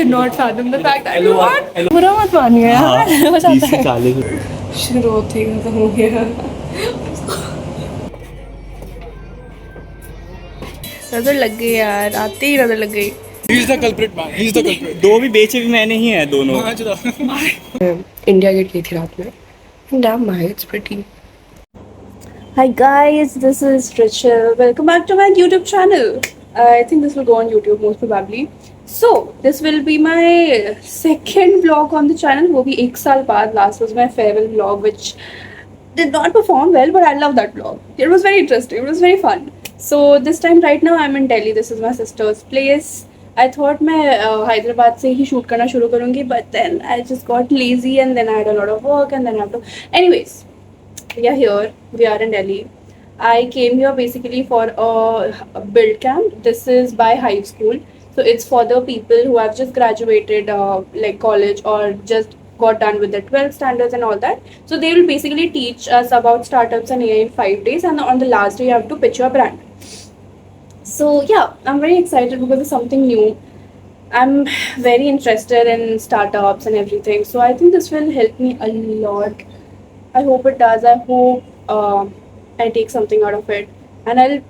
cannot fathom the fact that you want. बुरा मत मानिए यार, हो जाता है। शुरू होते ही खत्म हो गया। नजर लग गई यार, आते ही नजर लग गई। He's the culprit man. He's the culprit. दो भी बेचे भी मैंने ही है दोनों। इंडिया गेट गई थी रात में। Damn, my it's pretty. Hi guys, this is Rachel. Welcome back to my YouTube channel. I think this will go on YouTube most probably. So this will be my second vlog on the channel. वो भी एक साल बाद. Last was my farewell vlog, which did not perform well, but I love that vlog. It was very interesting. It was very fun. So this time right now I'm in Delhi. This is my sister's place. I thought मैं हैदराबाद से ही shoot करना शुरू करूँगी, but then I just got lazy and then I had a lot of work and then I have to. Anyways, we are here. We are in Delhi. I came here basically for a build camp. This is by Hive School. So it's for the people who have just graduated like college or just got done with the 12th standards and all that. So they will basically teach us about startups and AI in 5 days, and on the last day you have to pitch your brand. So yeah, I'm very excited because it's something new. I'm very interested in startups and everything. So I think this will help me a lot. I hope it does. I hope I take something out of it, and I'll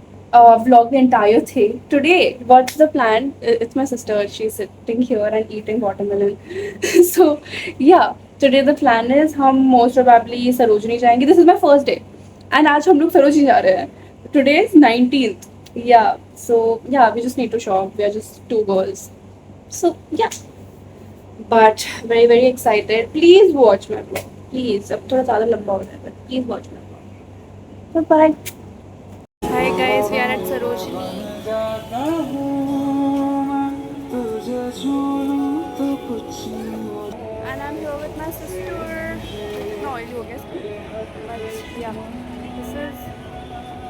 vlog the entire thing. Today, what's the plan? It's my sister. She's sitting here and eating watermelon. So yeah, today the plan is हम most probably Sarojini जाएंगे. This is my first day, and आज हम लोग सरोजनी जा रहे हैं. Today is 19th. Yeah. So yeah, we just need to shop. We are just two girls. So yeah. But very excited. Please watch my vlog. Please. अब थोड़ा ज़्यादा लंबा हो रहा है, but please watch my vlog. Bye. Hi guys, we are at Sarojini. And I'm here with my sister. No, oily हो गया इसको. But yeah, this is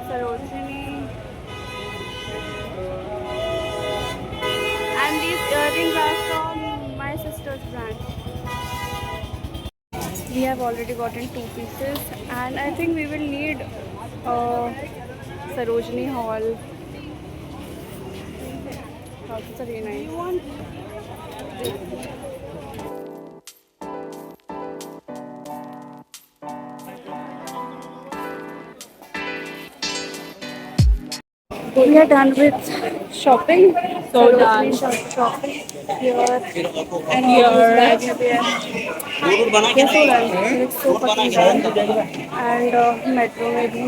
Sarojini. And these earrings are from my sister's brand. We have already gotten 2 pieces, and I think we will need Sarojini Hall. Houses are really nice. We are done with shopping. So done. Shopping here and here. Bag here. Yes, so done. It's so fucking done. And metro में भी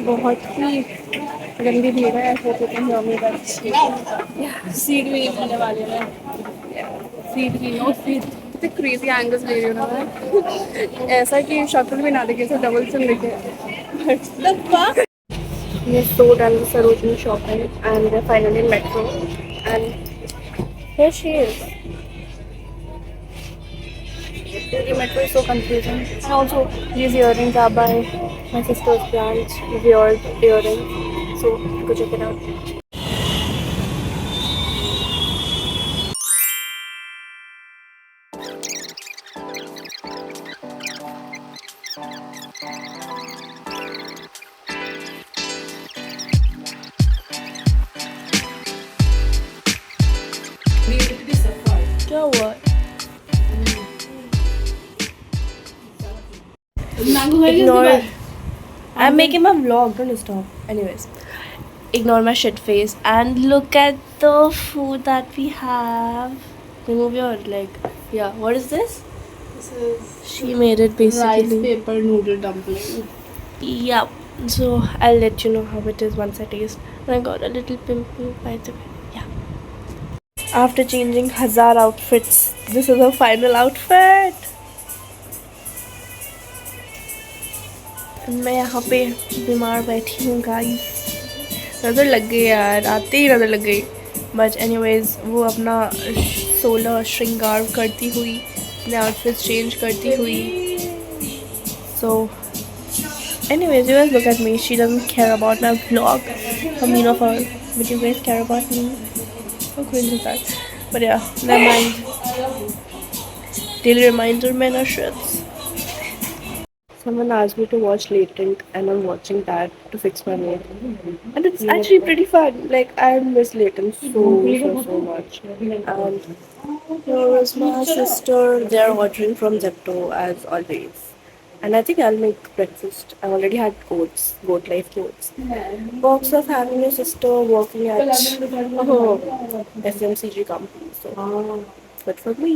बहुत ही गंदी भीड़ है. ऐसे तो कहीं और नहीं बची. सीट भी नहीं मिलने वाली है। सीट की नो सीट। कितने क्रेजी एंगल्स ले रही हूँ ना मैं। ऐसा कि शक्ल भी ना दिखे, तो डबल सिम दिखे। We are so done with Sarojini shopping, and we're finally in metro. And here she is. The metro is so confusing. And also, these earrings are by my sister's brand. Weird earrings. So go check it out. क्या हुआ? Ignore. I'm making my vlog. Don't stop. Anyways, ignore my shit face and look at the food that we have. Remove your leg. Yeah. What is this? This is She made it basically. rice paper noodle dumpling. Yeah. So I'll let you know how it is once I taste. And I got a little pimple by the way. Yeah. After changing 1000 outfits, this is her final outfit. मैं यहाँ पे बीमार बैठी हूँ guys. नज़र लग गई यार, आते ही नज़र लग गई. बट एनीवेज वो अपना 16 श्रृंगार करती हुई, अपने आउटफिट्स चेंज करती हुई. सो anyways, you guys look at me. She doesn't care about my vlog. How mean of her. But you guys care about me. How cringe is that? But yeah, never mind. Daily reminder, men are shits. Someone asked me to watch Latent, and I'm watching that to fix my mood. And it's actually pretty fun. Like, I miss Latent so much. And here is my sister. They're ordering from Zepto as always. And I think I'll make breakfast. I already had oats, goat life oats. Box of having a sister working at FMCG company. So, good for me.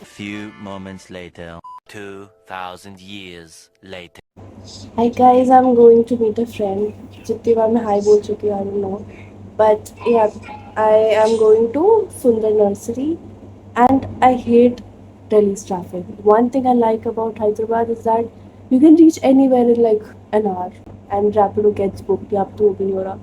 Few moments later, 2,000 years later. Hi guys, I'm going to meet a friend. जितनी बार मैं hi बोल चुकी हूँ, I don't know. But yeah, I am going to Sundar Nursery and I hate Delhi's traffic. One thing I like about Hyderabad is that you can reach anywhere in like an hour and Rapido gets booked. या अब तो वो भी नहीं हो रहा.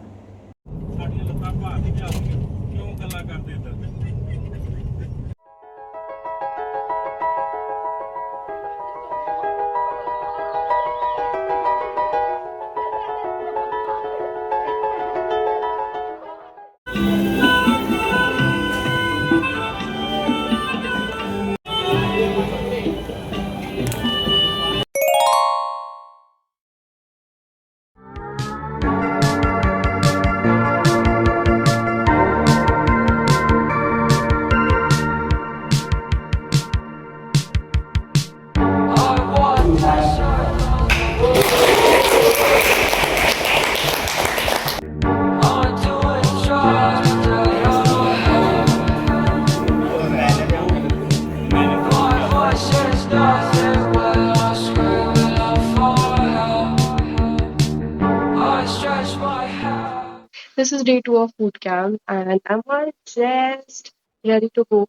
This is day 2 of boot camp and I'm all just ready to go.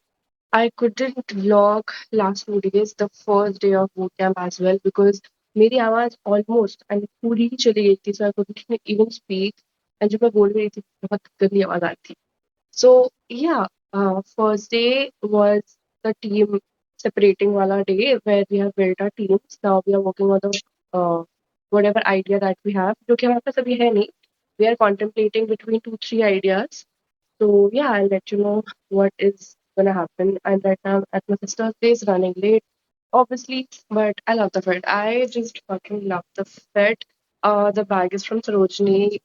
I couldn't vlog last 2 days, the first day of boot camp as well because मेरी आवाज almost and पूरी ही चली गई थी, so I couldn't even speak. And जब मैं बोल रही थी बहुत गंदी आवाज आ रही थी. So yeah, first day was the team separating wala day where we have built our teams. Now we are working on the whatever idea that we have. जो कि हमारे पास अभी है नहीं. We are contemplating between 2-3 ideas. So yeah, I'll let you know what is gonna happen. And right now I'm at my sister's place, running late, obviously, but I love the fit. I just fucking love the fit. The bag is from Sarojini.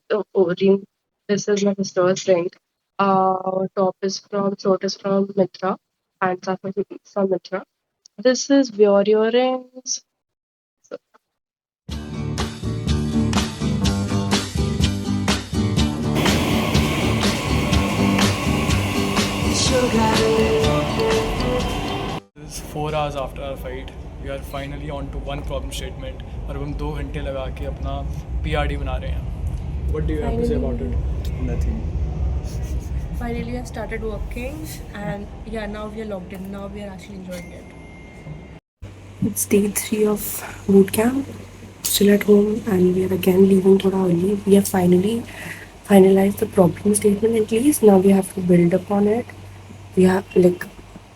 Reem. This is my sister's ring. Top is from Mitra, and are from Mitra. This is Wear Earrings. So, This is 4 hours after our fight. We are finally on to one problem statement. और अब हम 2 घंटे लगा के अपना PRD बना रहे हैं. What do you have to say about it? Nothing. Finally, I started working, and yeah, now we are logged in. Now we are actually enjoying it. it's day 3 of boot camp. Still at home, and we are again leaving thoda early. We have finally finalized the problem statement at least. Now we have to build upon it. We have like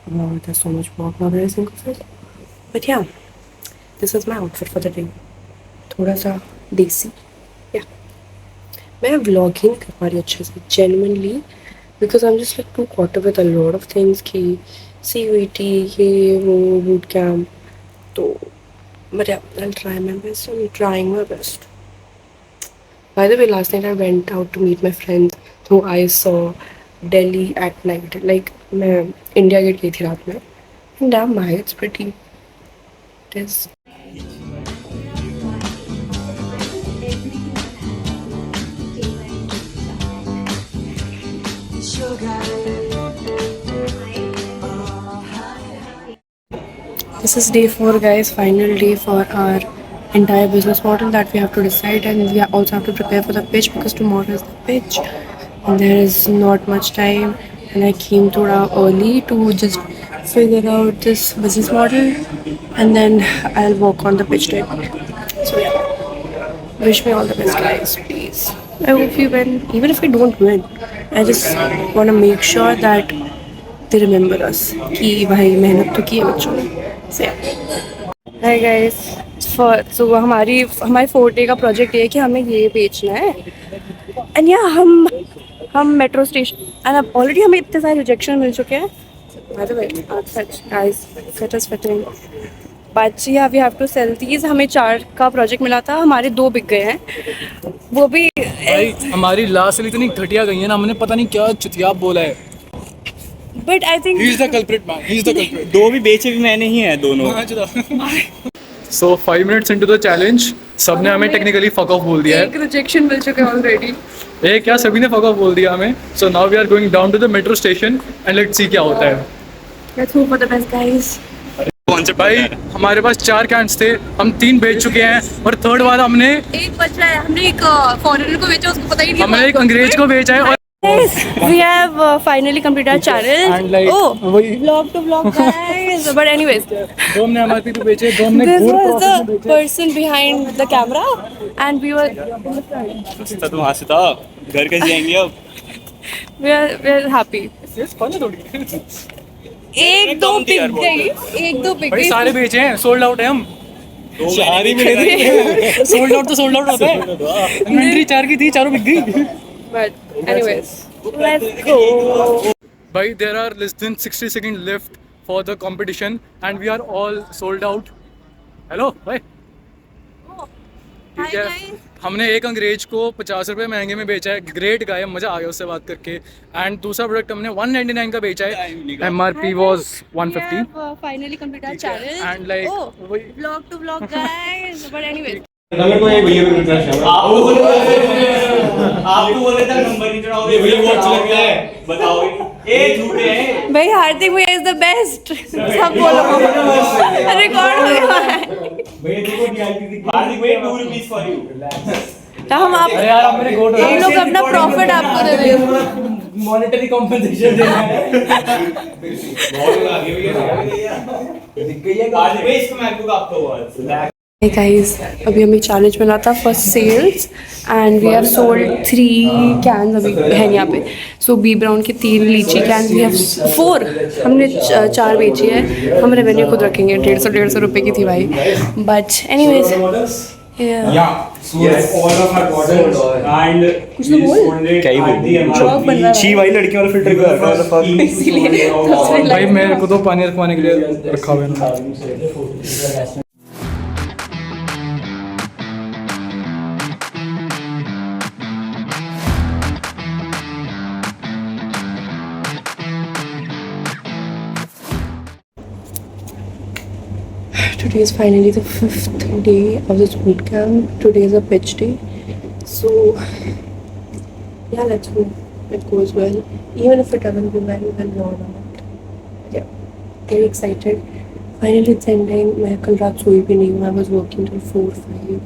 there's so much work now that I think of it. But yeah, this is my outfit for the day. थोड़ा सा देसी. Yeah. मैं vlog ही नहीं कर पा रही अच्छे से genuinely because I'm just like too caught up with a lot of things कि CUET ये वो boot camp तो but yeah, I'll try my best. I'm trying my best. By the way, last night I went out to meet my friends who I saw Delhi at night. Like मैं India Gate गई थी रात में. And damn, my it's pretty. It is. This is day 4, guys. Final day for our entire business model that we have to decide, and we also have to prepare for the pitch because tomorrow is the pitch, and there is not much time. And I came thoda early to just figure out this business model, and then I'll work on the pitch deck. So yeah, wish me all the best, guys. Please. I hope we win. Even if we don't win, I just want to make sure that they remember us कि भाई मेहनत तो की है बच्चों ने. So yeah. Hi guys. So हमारी 4 day का प्रोजेक्ट ये है कि हमें ये बेचना है. And yeah, हम मेट्रो स्टेशन and अब ऑलरेडी हमें इतने सारे रिजेक्शन मिल चुके हैं. By the way, outfit guys, fit is fitting. But ya we have to sell these. हमें 4 का प्रोजेक्ट मिला था, हमारे 2 बिक गए हैं. वो भी भाई हमारी लास्ट सेल इतनी घटिया गई है ना, हमने पता नहीं क्या चुतियाब बोला है. But I think he is the culprit man, he is the culprit. दो भी बेचे भी मैंने ही हैं दोनों. सो 5 मिनट्स इनटू द चैलेंज सबने हमें टेक्निकली फक ऑफ बोल दिया है. एक रिजेक्शन मिल चुका है ऑलरेडी. एक क्या सभी ने फक ऑफ बोल दिया हमें. So now we are going down to the metro station and let's see क्या होता है. Let's hope for the best guys. भाई हमारे पास 4 कैंस थे, हम 3 बेच चुके हैं और थर्ड वाला हमने एक बच रहा है. हमने एक फॉरेनर को बेचा, उसको पता ही नहीं. हमने एक अंग्रेज को बेचा है. और We have finally completed our channel. And like, oh, वही vlog to vlog guys. But anyways, दो हमने MRP पे बेचे, दो हमने this good was profit में the बेचे. person behind the camera, and we were तुम हंसता घर कैसे जाएंगे अब. we're happy. Yes, fun है थोड़ी. एक दो थी यार बिक बहुत. गई, एक दो बिक भाई गई. सारे बेचे हैं, सोल्ड आउट है हम. 4 ही मिले. सोल्ड आउट तो सोल्ड आउट होता है. इन्वेंटरी 4 की थी, चारों बिक गई. But anyways, let's go. भाई there are less than 60 seconds left for the competition and we are all sold out. Hello भाई. ठीक है, हमने एक अंग्रेज को 50 रुपये महंगे में बेचा है. ग्रेट गाय, मज़ा आ गया उससे बात करके. एंड दूसरा प्रोडक्ट हमने 199 का बेचा है. MRP was 150. We have finally completed our channel. And like oh, वही vlog to vlog guys. But anyways. आपको बोले था नंबर नहीं चढ़ाओगे. भैया वो अच्छा लगता है. बताओ ये झूठे हैं. भाई हार्दिक भैया इज द बेस्ट. सब बोलो. रिकॉर्ड हो गया है. भैया देखो हार्दिक भैया 2 रुपीस फॉर यू. हम आप यार आप मेरे गोट हम लोग अपना प्रॉफिट आपको दे देंगे. मॉनेटरी कॉम्पेंसेशन देना है. बहुत आगे भैया दिख गई है. हार्दिक भैया इसको मैकबुक आपको बहुत. Hey guys, अभी हमें चैलेंज मिला था first sales and we have sold 3 cans अभी हैं यहाँ पे. सो बी ब्राउन के 3 लीची कैंस, वी हैव 4. हमने 4 बेची है. हम रेवेन्यू खुद रखेंगे. 150 रुपए की थी भाई. बट एनीवेज कुछ तो बोल. क्या ही बोल. छी भाई लड़कियों वाला फिल्टर कर. इसीलिए भाई मेरे को तो पानी रखवाने के लिए रखा हुआ है. Today is finally the 5th day of this boot camp. Today is a pitch day. So, yeah, let's hope it goes well. Even if it doesn't go well, we'll learn on it. Yeah, very excited. Finally, it's ending. मैं कल रात सोई भी नहीं हूँ. I was working till 4-5.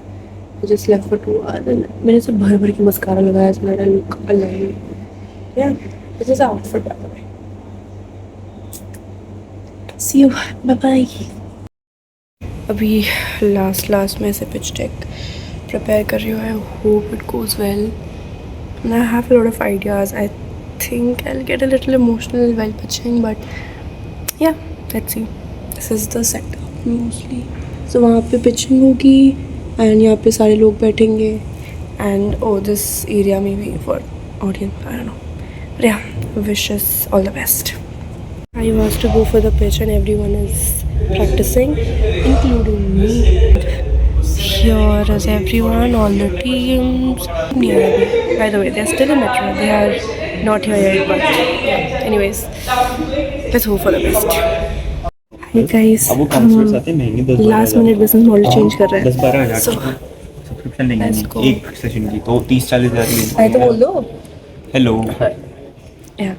I just slept for 2 hours. And मैंने सब भर के मस्कारा लगाया. So that I look alive. Yeah, this is our outfit by the way. See you. Bye-bye. अभी लास्ट में ऐसे पिच डेक प्रिपेयर कर रही हूँ. I hope it goes well. I have a lot of ideas. I think I will get a little emotional while pitching, but ya let's see. This is the setup mostly. So वहाँ पे pitching होगी and यहाँ पे सारे लोग बैठेंगे and O this area में भी for audience. I don't know, but ya wishes all the best. I was to go for the pitch and everyone is practicing, including me. Here is everyone, all the teams. By the way, they're still in metro. They are not here yet, but yeah. Anyways, let's hope for the best. Hi guys. अब वो concerts आते हैं महंगे 10-12 Last minute business model change कर रहे हैं. 10-12 हज़ार So, subscription लेंगे let's go. एक सेशन की. तो 30-40 हज़ार की. I तो बोल दो. Hello. Yeah.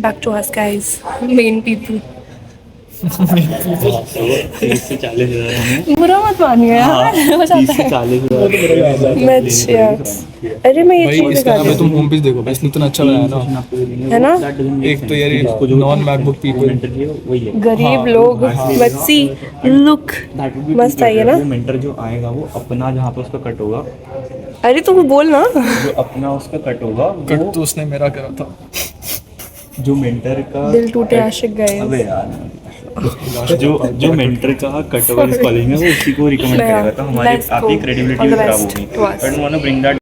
Back to us guys, main people. 30 से 40 हज़ार हमें. बुरा मत मानिए यार. हो 30 जाता से है. 40 हज़ार. Let's yeah. अरे मैं ये भाई चीज़ इसका दिखा नाम है, दूँ. तुम होम पेज देखो भाई, इसने इतना अच्छा बनाया ना. है ना? एक तो यार नॉन मैकबुक पीपल. गरीब लोग. But see, look, मस्त आई है ना? वो मेंटर जो आएगा वो अपना जहाँ पे उसका कट होगा, अरे तुम बोल ना. जो अपना उसका कट होगा कट वो तो उसने मेरा करा था. जो मेंटर का दिल टूटे आशिक गए. अबे यार जो मेंटर का कट होगा इस कॉलेज में वो उसी को रिकमेंड करेगा. तो हमारी Let's आपकी go. क्रेडिबिलिटी All the खराब best होगी. to us. I don't want to bring that.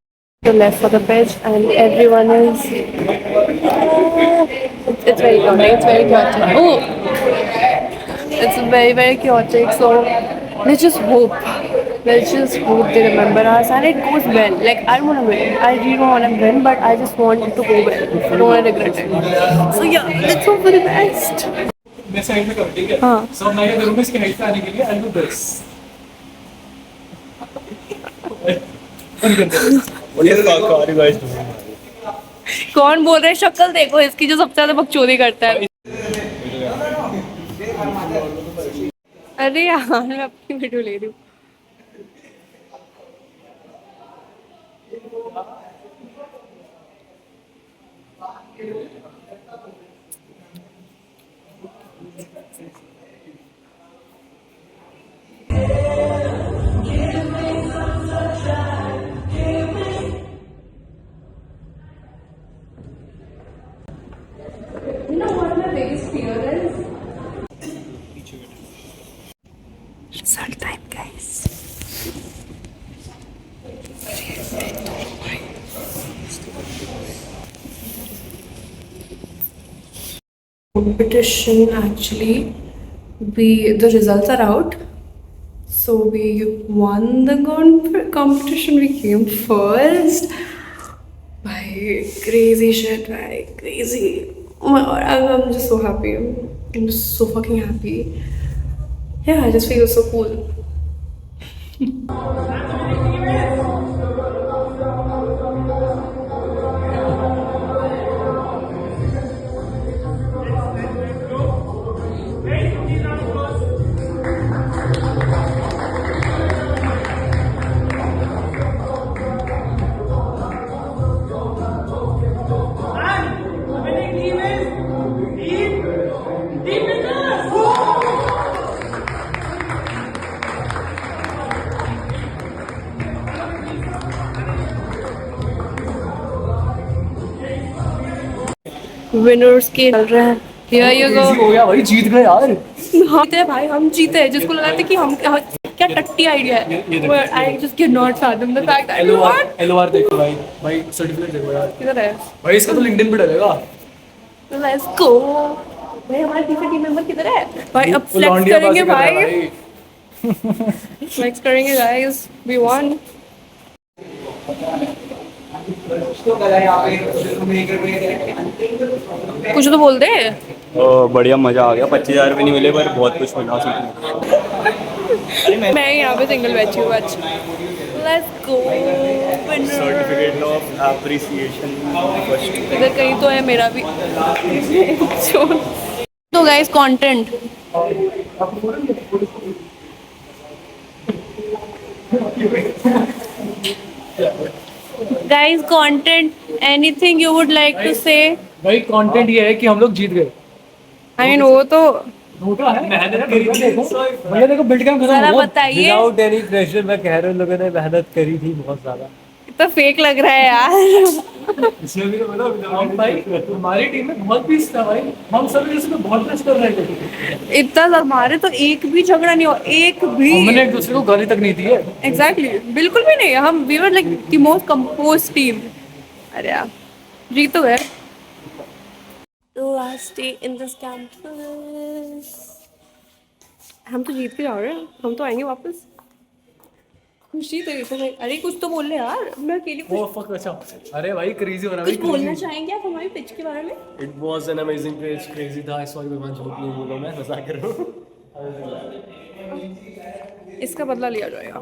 To left for the pitch and everyone is. It's very chaotic. It's very chaotic. Oh, it's very chaotic. So let's just hope. Let's just hope they remember us and it goes well. Like I don't want to win. I really don't want to win, but I just want it to go well. I don't want to regret it. So yeah, let's hope for the best. मैं side में करूँ, ठीक है? हाँ. So मैं क्या करूँगा इसके हाइट पे आने के लिए I'll do this. What the fuck are you guys doing? कौन बोल रहे हैं? शक्ल देखो इसकी जो सबसे ज्यादा बकचोदी करता है. अरे यार मैं अपनी वीडियो ले रही हूँ. Result time, guys. Competition actually, the results are out. So we won the competition. We came first. Bhai, crazy shit, bhai, crazy. Oh my god, I'm just so happy. I'm just so fucking happy. Yeah, I just feel so cool. Winners के चल रहे हैं. Here you go. हो गया भाई, जीत गए यार. हम जीते भाई, हम जीते हैं. जिसको लगा था कि हम क्या टट्टी आइडिया है. But I just cannot fathom the fact that we won. LOR देखो भाई, भाई सर्टिफिकेट देखो यार. किधर है? भाई इसका तो लिंक्डइन पे डलेगा. Let's go. भाई हमारे टीम मेंबर किधर है? भाई अब वो फ्लेक्स लौंडिया करेंगे बाजी कर रहा है भाई. Flex करेंगे guys. We won. कुछ तो बोल दे. बढ़िया मजा आ गया. 25,000 भी नहीं मिले पर बहुत कुछ मिला. मैं यहाँ पे सिंगल बैठी हूँ आज. Let's go. Certificate of appreciation इधर कहीं तो है मेरा भी. तो guys content. Guys, content. Anything you would like to say? भाई कंटेंट ये है कि हम लोग जीत गए. I mean वो तो होता है. मेहनत करी थी देखो. भैया देखो बिल्ड कैम खत्म जरा हुआ. बताइए. विदाउट एनी प्रेशर मैं कह रहा हूँ लोगों ने मेहनत करी थी बहुत ज्यादा. इतना फेक लग रहा है यार. इसमें भी तो बोला हम भाई हमारी टीम में बहुत पीस था भाई. हम सब जैसे तो बहुत प्रेस कर रहे थे. इतना हमारे तो एक भी झगड़ा नहीं हुआ. एक भी. हमने एक दूसरे को गाली तक नहीं दी है. एग्जैक्टली बिल्कुल भी नहीं. हम we were like the most composed team. अरे यार जीत तो गए. Last day in this campus. हम तो जीत के जा रहे हैं. हम तो आएंगे वापस. खुशी तो भाई. अरे कुछ तो बोल रहे यार. मैं अकेली वो फक. अच्छा अरे भाई क्रेजी हो रहा है. कुछ बोलना चाहेंगे आप हमारी पिच के बारे में? It was an amazing pitch. Crazy था. सॉरी मैं झूठ नहीं बोला. मैं मजाक कर रहा हूँ. इसका बदला लिया जाएगा.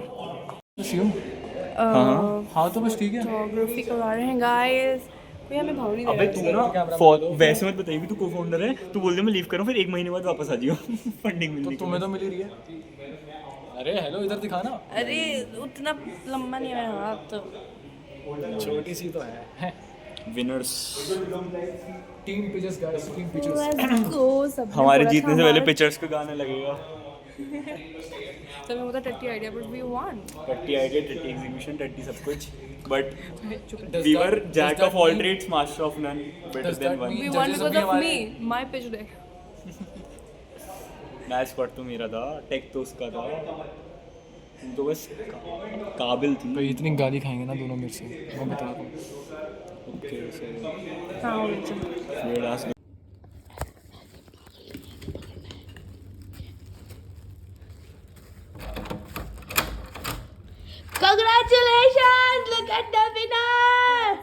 हाँ तो बस ठीक है. फोटोग्राफी करवा रहे हैं गाइस. कोई हमें भाव नहीं दे अबे रहा. तू ना वैसे मत बताइए कि तू को-फाउंडर है. तू बोल दे मैं लीव करूँ फिर 1 महीने बाद वापस आ जाइयो. फंडिंग मिलने तो तुम्हें तो मिल ही रही है. अरे हेलो इधर दिखाना. अरे उतना लंबा नहीं है हाथ तो. छोटी सी तो है. Winners team pitches guys. Team pitches. Let's go. सब हमारे जीतने से पहले पिक्चर्स का गाना लगेगा. तब मैं बता टट्टी idea but we won. 30 idea 30 execution 30 सब कुछ. But we were jack of all trades master of none better than one. We won because of me. My pitch day. Match पर तो मेरा था. टेक तो उसका था. तुम तो बस काबिल थी. भाई इतनी गाली खाएंगे ना दोनों मेरे से. मैं बता रहा हूँ. ओके सो हाँ हो गया. Congratulations! Look at the winner!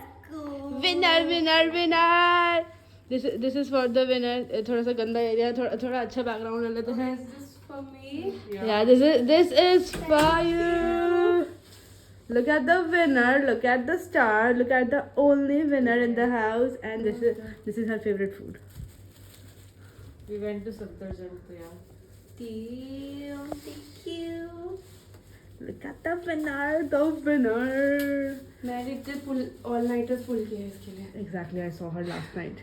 Winner! This is for the winner. थोड़ा सा गंदा एरिया, थोड़ा अच्छा बैकग्राउंड ले लेते हैं. For me. Yeah, this is for you. Look at the winner. Look at the star. Look at the only winner in the house, and this is her favorite food. We went to Safdarjung, so yeah. Thank you. Look at the winner. मैंने इतने all nighters pull किए इसके लिए. Exactly, I saw her last night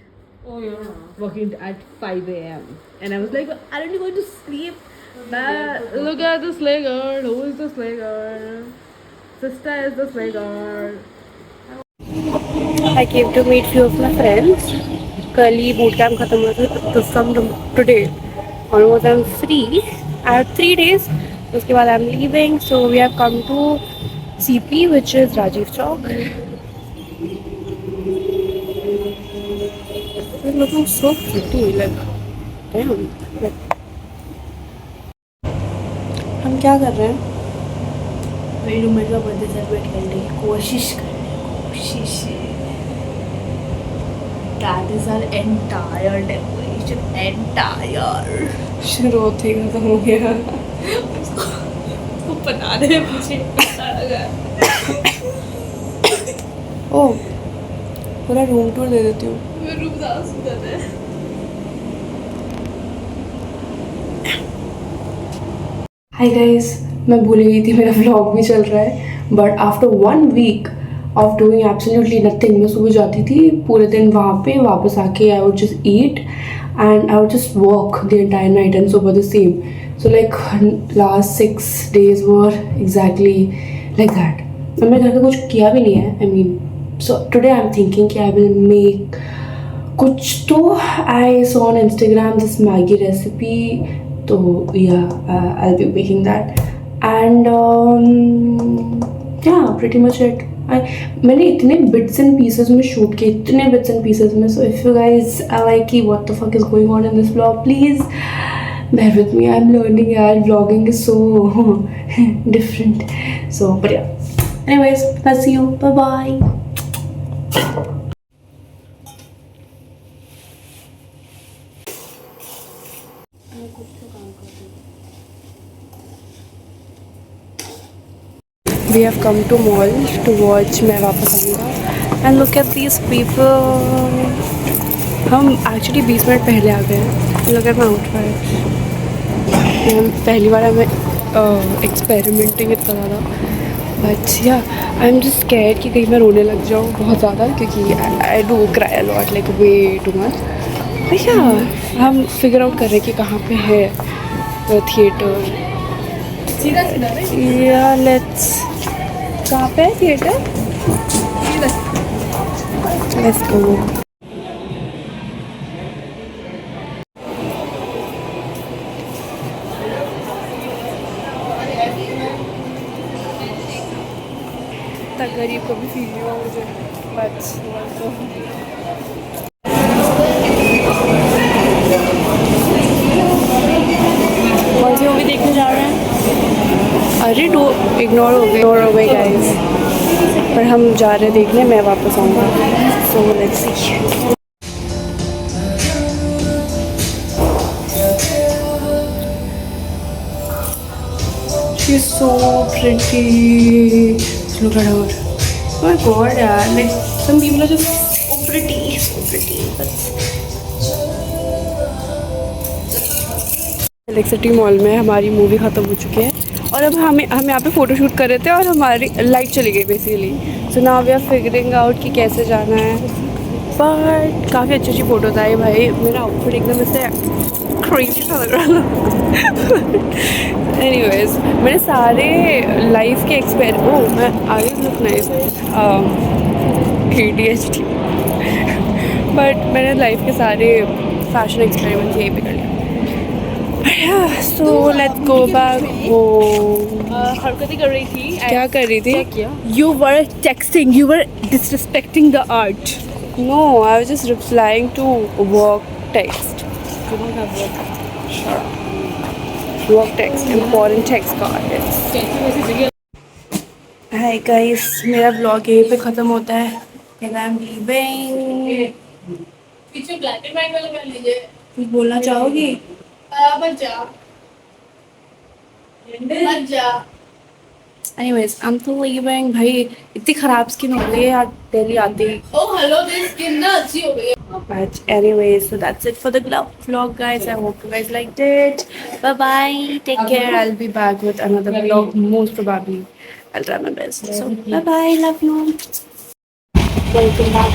Oh yeah. working at 5 a.m. and I was like, aren't you going to sleep? Look at the slay girl. Who is the slay girl? Sister is the slay girl. I came to meet few of my friends. कल ही boot camp खत्म हुआ था, तो from today onwards I'm free. I have 3 days. उसके बाद I'm leaving, so we have come to CP, which is Rajiv Chowk. It's looking so pretty, like damn. Like, हम क्या कर रहे हैं? मेरी रूममेट का बर्थडे सेलिब्रेट करने की कोशिश कर रहे हैं. कोशिश. That is our entire decoration. Entire. शुरू होते ही खत्म हो गया. वो बनाने में मुझे पता लगा. ओह, पूरा रूम टूर दे देती हूँ. मेरा रूम ज़्यादा सुंदर है. हाय गाइस, मैं भूल गई थी मेरा व्लॉग भी चल रहा है. But after 1 week of doing absolutely nothing, मैं सुबह जाती थी, पूरे दिन वहाँ पे, वापस आके I would just eat and I would just walk the entire night and sober the same. So like last 6 days were exactly like that. और मैं घर का कुछ किया भी नहीं है. I mean, so today I'm thinking कि I will make कुछ तो. I saw on Instagram this Maggi recipe, तो yeah, I'll be making that. And yeah, pretty much it. मैंने इतने बिट्स एंड पीसेस में शूट किए, इतने बिट्स एंड पीसेस में. So if you guys are like कि what the fuck is going on in this vlog, please bear with me. I'm learning यार, vlogging is so different. So but yeah, anyways, I'll see you. Bye bye. We have come to mall to watch मैं वापस आऊँगा. And look at these people. हम actually 20 minute पहले आ गए. Look at my outfit. हम पहली बार हमें experimenting इतना ज़्यादा. But yeah, I'm just scared कि कहीं मैं रोने लग जाऊँ बहुत ज़्यादा, क्योंकि I do cry a lot, like way too much. But yeah, हम figure out कर रहे हैं कि कहाँ पे है थिएटर. Yeah, let's. कहाँ पे है थिएटर? Let's go. तक गरीब को भी फील नहीं हुआ मुझे. कौन सी मूवी देखने जा रहे हैं? अरे इग्नोर हो गई गाइस. पर हम जा रहे हैं देखने, मैं वापस आऊँगा. So let's see. She's so pretty. Look at her. Oh my god, yeah. Like some people are just so pretty, so pretty. Select city mall में हमारी मूवी ख़त्म हो चुकी है और अब हम यहाँ पे फ़ोटो शूट कर रहे थे और हमारी लाइट चली गई basically. So now we are figuring out कि कैसे जाना है. बट काफ़ी अच्छी अच्छी फ़ोटोज़ आई भाई. मेरा आउटफिट एकदम ऐसे क्रेज़ी सा लग रहा था. एनीवेज, मैंने सारे लाइफ के मैं आगे लुक नाइस ADHD, बट मैंने लाइफ के सारे फैशन एक्सपेरिमेंट्स यहीं पे कर लिया. So let's go back home. हरकतें कर रही थी. क्या कर रही थी? क्या किया? You were texting. You were disrespecting the art. No, I was just replying to work text. You don't have work. Shut up. Work text, important text card. Yes. कैसी वैसी जगह हाय गाइस, मेरा ब्लॉग यहीं पे ख़त्म होता है and I am leaving. पीछे ब्लैक एंड व्हाइट वाला कर लीजिए। कुछ बोलना चाहोगी? मत जा मत जा। Anyways, I'm तो leaving। भाई इतनी ख़राब स्किन हो गई है यार दिल्ली आते ही। ओ हेलो, दिस स्किन ना अच्छी हो गई है। But anyways, so that's it for the vlog, guys. I hope you guys liked it. Bye bye. Take care. I'll be back with another vlog. Most probably, I'll try my best. So bye bye. Love you. Welcome back.